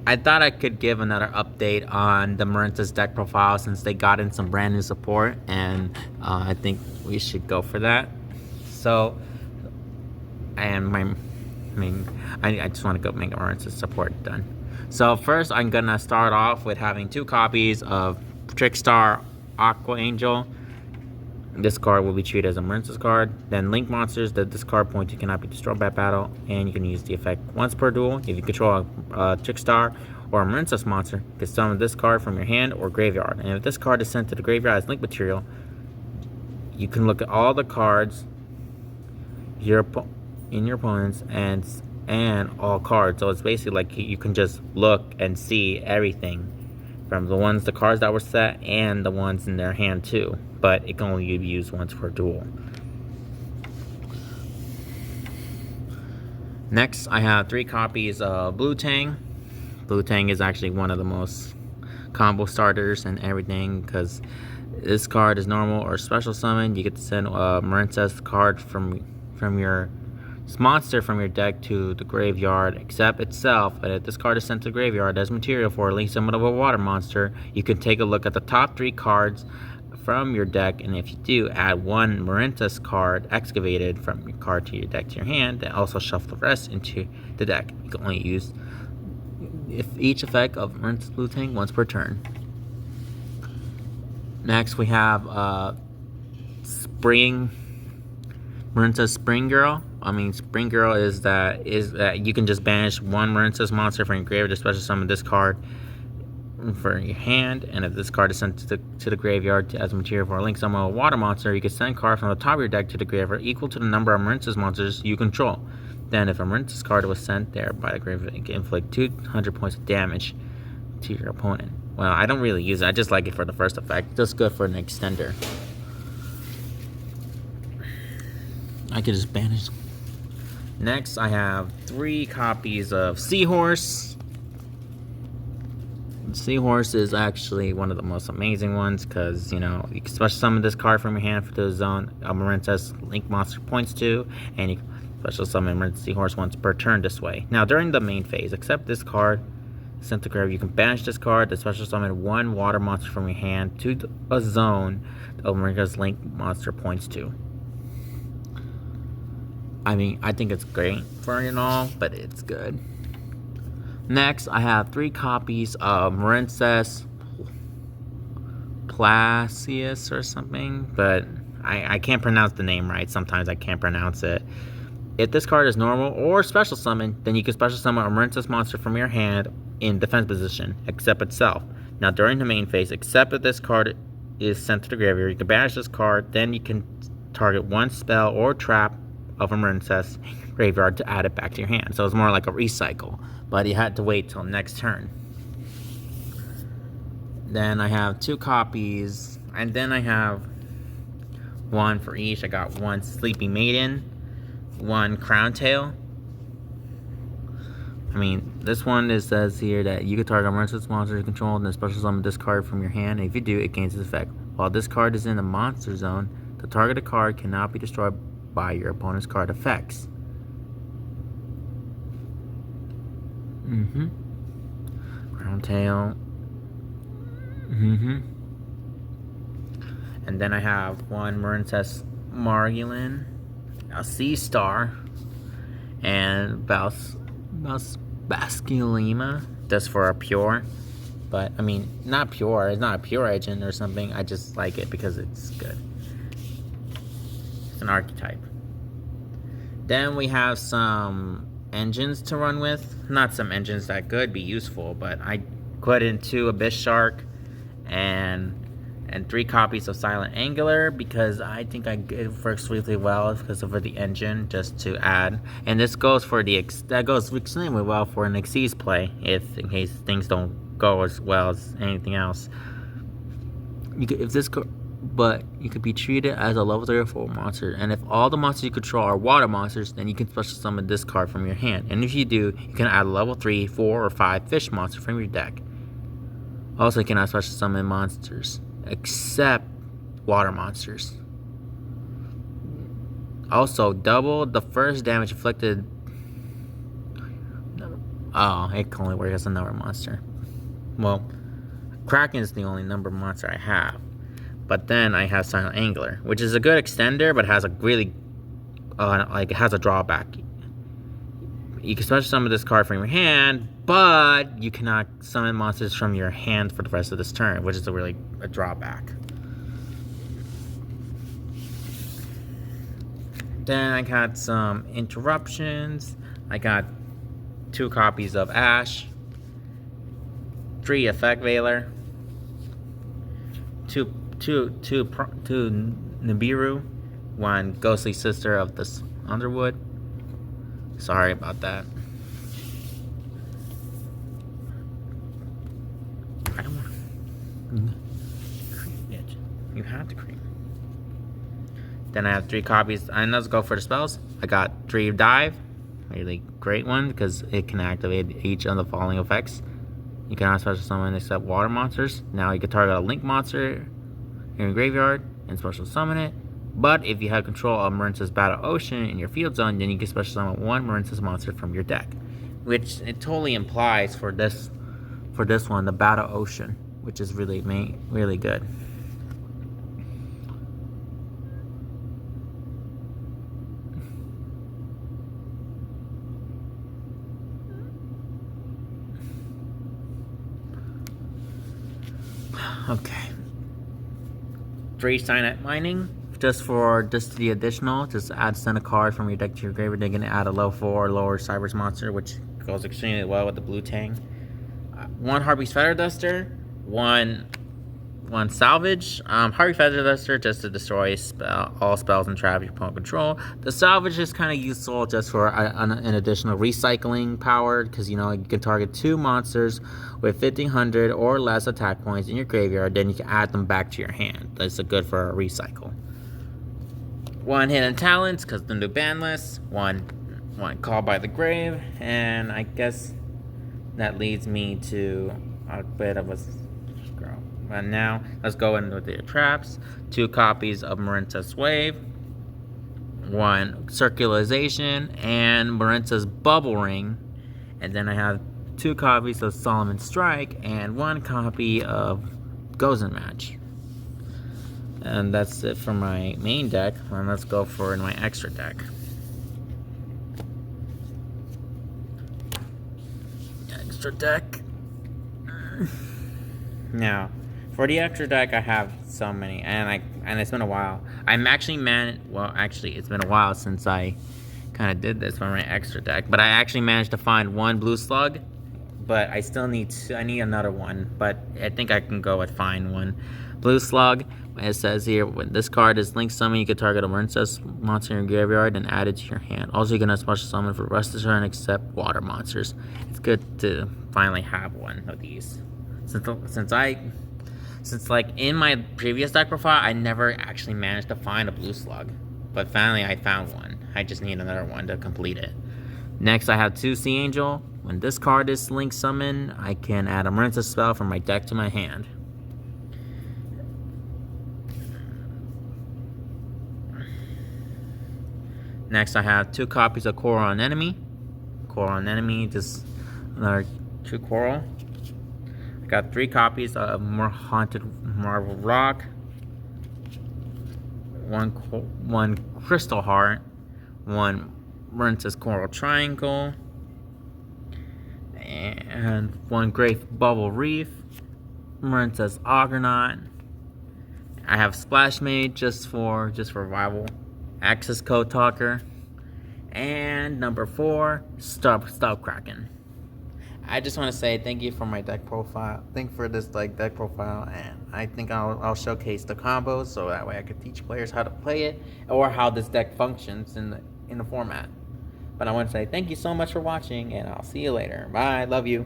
I thought I could give another update on the Marincess Deck profile since they got in some brand new support, and I think we should go for that. So, and I just want to go make a Marincess support done. So first, I'm gonna start off with having 2 copies of Trickstar Aqua Angel. This card will be treated as a Marincess card. Then Link monsters that this card point to cannot be destroyed by battle, and you can use the effect once per duel. If you control a Trickstar or a Marincess monster, you can summon this card from your hand or graveyard. And if this card is sent to the graveyard as Link material, you can look at all the cards in your opponent's and all cards. So it's basically like you can just look and see everything from the cards that were set and the ones in their hand too. But it can only be used once per duel. Next, I have 3 copies of Blue Tang. Blue Tang is actually one of the most combo starters and everything, because this card is normal or special summon. You get to send a Marincess card from your monster from your deck to the graveyard except itself, and if this card is sent to the graveyard as material for a link summon of a water monster, you can take a look at the top 3 cards from your deck, and if you do, add 1 Marincess card excavated from your card to your deck to your hand, and also shuffle the rest into the deck. You can only use each effect of Marincess Blue Tang once per turn. Next, we have Marincess Spring Girl. Spring Girl is that you can just banish 1 Marincess monster from your graveyard to special summon this card for your hand, and if this card is sent to the graveyard as material for a link summon a water monster, you can send a card from the top of your deck to the graveyard equal to the number of Marincess monsters you control. Then if a Marincess card was sent there by the graveyard, it can inflict 200 points of damage to your opponent. Well, I don't really use it, I just like it for the first effect. Just good for an extender. I could just banish. Next, I have 3 copies of Seahorse. Seahorse is actually one of the most amazing ones because, you can special summon this card from your hand for the zone a Marincess Link monster points to, and you can special summon Seahorse once per turn this way. Now, during the main phase, except this card sent to graveyard, you can banish this card to special summon 1 water monster from your hand to a zone a Marincess Link monster points to. I think it's great for it and all, but it's good. Next, I have 3 copies of Marincess Placius or something, but I can't pronounce the name right. Sometimes I can't pronounce it. If this card is normal or special summon, then you can special summon a Marincess monster from your hand in defense position, except itself. Now, during the main phase, except if this card is sent to the graveyard, you can banish this card, then you can target 1 spell or trap of a Marincess graveyard to add it back to your hand. So it's more like a recycle, but you had to wait till next turn. Then I have 2 copies, and then I have 1 for each. I got 1 Sleepy Maiden, 1 Crown Tail. This one says here that you can target a Marincess monster you control and then special summon this card from your hand, and if you do, it gains its effect. While this card is in the monster zone, the targeted card cannot be destroyed by your opponent's card effects. Crown Tail. And then I have 1 Marincess Margulin, a Sea Star, and Basculima, just for a pure. But not pure. It's not a pure agent or something. I just like it because it's good. It's an archetype. Then we have some engines to run with. Not some engines that could be useful, but I put in 2 Abyss Shark and 3 copies of Silent Angler because I think it works really well because of the engine just to add. And this goes for that goes extremely well for an Xyz play in case things don't go as well as anything else. But you could be treated as a level 3 or 4 monster, and if all the monsters you control are water monsters, then you can special summon this card from your hand, and if you do, you can add a level 3, 4, or 5 fish monster from your deck. Also, you cannot special summon monsters except water monsters. Also, double the first damage inflicted Oh, it can only work as a number monster. Well, Kraken is the only number monster I have. But then I have Silent Angler, which is a good extender, but has a really, it has a drawback. You can special summon this card from your hand, but you cannot summon monsters from your hand for the rest of this turn, which is a drawback. Then I got some interruptions. I got 2 copies of Ash, 3 Effect Veiler, 2 Nibiru, 1 Ghostly Sister of the Underwood. Sorry about that. I don't want to cream it. You have to cream. Then I have 3 copies. And let's go for the spells. I got 3 Dive. Really great one because it can activate each of the following effects. You cannot special summon except water monsters. Now you can target a link monster in your graveyard and special summon it. But if you have control of Marincess Battle Ocean in your field zone, then you can special summon 1 Marincess monster from your deck. Which it totally implies for this one, the Battle Ocean, which is really good. Okay. 3 Cyanide Mining. Just the additional, just send a card from your deck to your graveyard. They're gonna add a level 4 or lower Cyber's monster, which goes extremely well with the blue tang. 1 Harpy's Feather Duster, 1 Salvage. Harpy Feather Duster just to destroy all spells and traps your opponent control. The Salvage is kind of useful just for an additional recycling power, because you can target 2 monsters with 1500 or less attack points in your graveyard. Then you can add them back to your hand. That's good for a recycle. 1 Hidden Talents, because the new ban list. 1 Call by the Grave, and I guess that leads me to a bit of a scroll. And now let's go in with the traps. 2 copies of Marincess Wave, 1 Circularization, and Marincess Bubble Ring, and then I have 2 copies of Solomon Strike and 1 copy of Gozen Match. And that's it for my main deck. And let's go for my extra deck. Extra deck. Now, for the extra deck, I have so many, and it's been a while. It's been a while since I kind of did this for my extra deck. But I actually managed to find 1 Blue Slug, but I still need another one. But I think I can go with find 1 Blue Slug. It says here, when this card is link summon, you can target a Marincess monster in your graveyard and add it to your hand. Also, you can special summon for the rest of the turn except water monsters. It's good to finally have one of these. Since like in my previous deck profile, I never actually managed to find a Blue Slug. But finally, I found one. I just need another one to complete it. Next, I have 2 Sea Angel. When this card is link summon, I can add a Marincess spell from my deck to my hand. Next, I have 2 copies of Coral on Enemy. Coral on Enemy, just another 2 Coral. I got 3 copies of More Haunted Marble Rock. 1 Crystal Heart. 1 Marincess Coral Triangle. And 1 Great Bubble Reef. Marincess Argonaut. I have Splash Mage just for revival. Access Code Talker, and number 4, Stop Kraken. I just want to say thank you for my deck profile. Thank you for this deck profile, and I think I'll showcase the combos so that way I could teach players how to play it or how this deck functions in the format. But I want to say thank you so much for watching, and I'll see you later. Bye. Love you.